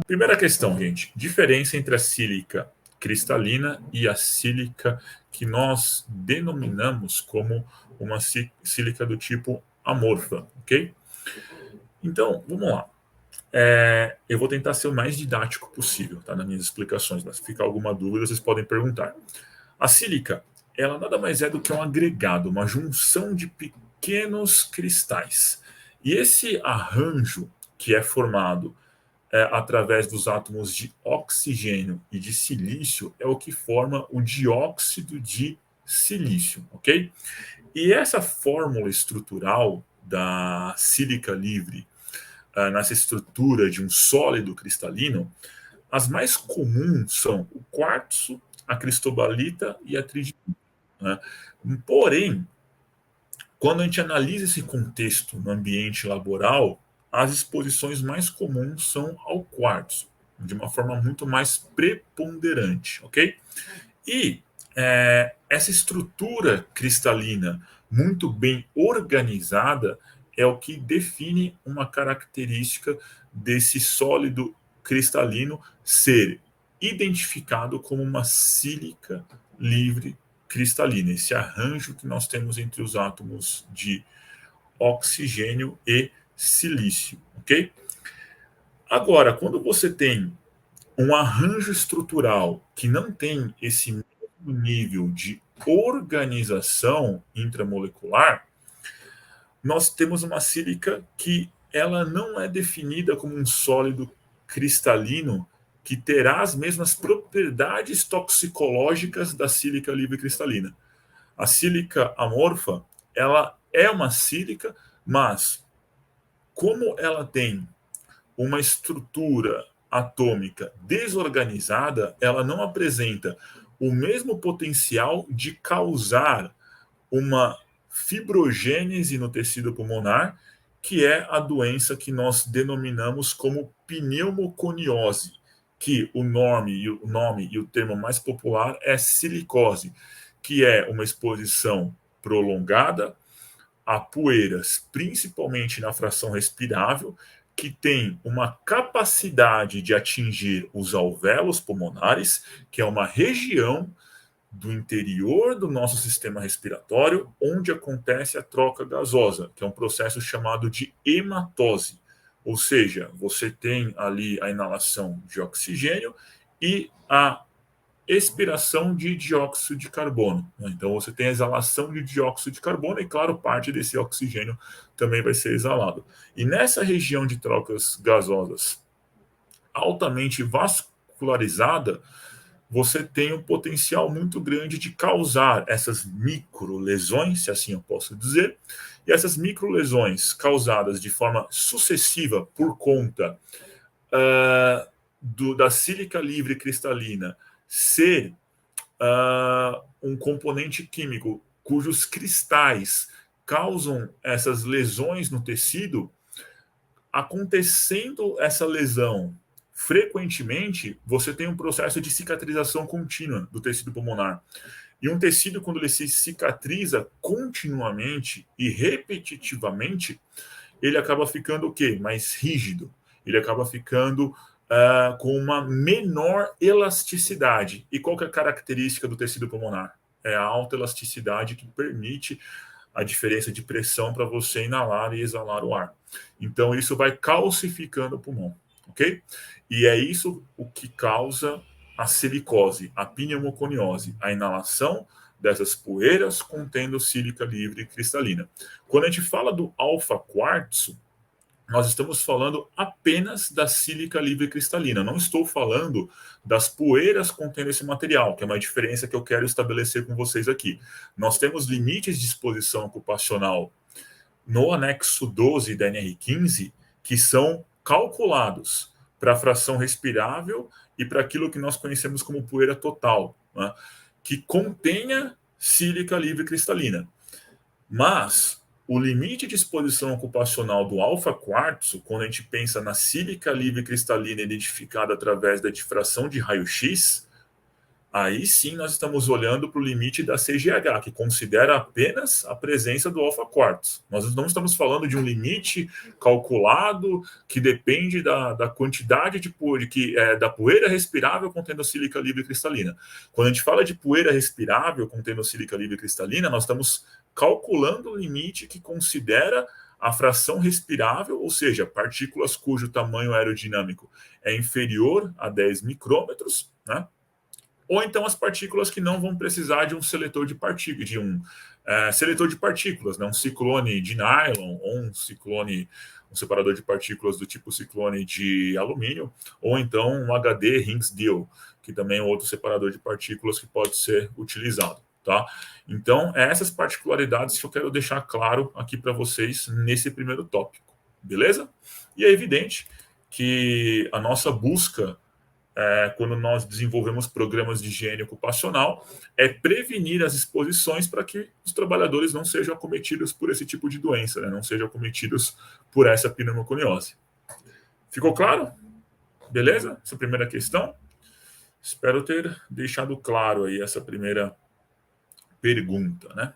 Primeira questão, gente. Diferença entre a sílica cristalina e a sílica que nós denominamos como uma sílica do tipo amorfa, ok? Então, vamos lá. Eu vou tentar ser o mais didático possível, tá, nas minhas explicações. Mas se ficar alguma dúvida, vocês podem perguntar. A sílica, ela nada mais é do que um agregado, uma junção de pequenos cristais. E esse arranjo que é formado através dos átomos de oxigênio e de silício é o que forma o dióxido de silício, ok? E essa fórmula estrutural da sílica livre, nessa estrutura de um sólido cristalino, as mais comuns são o quartzo, a cristobalita e a tridimita, né? Porém, quando a gente analisa esse contexto no ambiente laboral, as exposições mais comuns são ao quartzo, de uma forma muito mais preponderante, ok? E essa estrutura cristalina muito bem organizada é o que define uma característica desse sólido cristalino ser identificado como uma sílica livre cristalina, esse arranjo que nós temos entre os átomos de oxigênio e silício, ok? Agora, quando você tem um arranjo estrutural que não tem esse mesmo nível de organização intramolecular, nós temos uma sílica que ela não é definida como um sólido cristalino que terá as mesmas propriedades toxicológicas da sílica livre cristalina. A sílica amorfa, ela é uma sílica, mas como ela tem uma estrutura atômica desorganizada, ela não apresenta o mesmo potencial de causar uma fibrogênese no tecido pulmonar, que é a doença que nós denominamos como pneumoconiose, que o nome e o termo mais popular é silicose, que é uma exposição prolongada a poeiras, principalmente na fração respirável, que tem uma capacidade de atingir os alvéolos pulmonares, que é uma região do interior do nosso sistema respiratório, onde acontece a troca gasosa, que é um processo chamado de hematose. Ou seja, você tem ali a inalação de oxigênio e a expiração de dióxido de carbono, né? Então você tem a exalação de dióxido de carbono e, claro, parte desse oxigênio também vai ser exalado. E nessa região de trocas gasosas altamente vascularizada, você tem um potencial muito grande de causar essas microlesões, se assim eu posso dizer, e essas microlesões causadas de forma sucessiva por conta da sílica livre cristalina ser um componente químico cujos cristais causam essas lesões no tecido, acontecendo essa lesão frequentemente, você tem um processo de cicatrização contínua do tecido pulmonar. E um tecido, quando ele se cicatriza continuamente e repetitivamente, ele acaba ficando o quê? Mais rígido. Ele acaba ficando com uma menor elasticidade. E qual que é a característica do tecido pulmonar? É a alta elasticidade que permite a diferença de pressão para você inalar e exalar o ar. Então, isso vai calcificando o pulmão, ok? E é isso o que causa a silicose, a pneumoconiose, a inalação dessas poeiras contendo sílica livre cristalina. Quando a gente fala do alfa-quartzo, nós estamos falando apenas da sílica livre cristalina. Não estou falando das poeiras contendo esse material, que é uma diferença que eu quero estabelecer com vocês aqui. Nós temos limites de exposição ocupacional no anexo 12 da NR15 que são calculados para a fração respirável e para aquilo que nós conhecemos como poeira total, né, que contenha sílica livre cristalina. Mas o limite de exposição ocupacional do alfa-quartzo, quando a gente pensa na sílica livre cristalina identificada através da difração de raio-x, aí sim nós estamos olhando para o limite da CGH, que considera apenas a presença do alfa-quartos. Nós não estamos falando de um limite calculado que depende da quantidade de poeira, da poeira respirável contendo sílica livre cristalina. Quando a gente fala de poeira respirável contendo sílica livre cristalina, nós estamos calculando o limite que considera a fração respirável, ou seja, partículas cujo tamanho aerodinâmico é inferior a 10 micrômetros, né? Ou então as partículas que não vão precisar de um seletor de partículas, seletor de partículas, né? Um ciclone de nylon, ou um separador de partículas do tipo ciclone de alumínio, ou então um HD Higgs-Diel, que também é outro separador de partículas que pode ser utilizado. Tá? Então, essas particularidades que eu quero deixar claro aqui para vocês nesse primeiro tópico, beleza? E é evidente que a nossa busca quando nós desenvolvemos programas de higiene ocupacional, é prevenir as exposições para que os trabalhadores não sejam acometidos por esse tipo de doença, né? Não sejam acometidos por essa pneumoconiose. Ficou claro? Beleza? Essa primeira questão? Espero ter deixado claro aí essa primeira pergunta, né?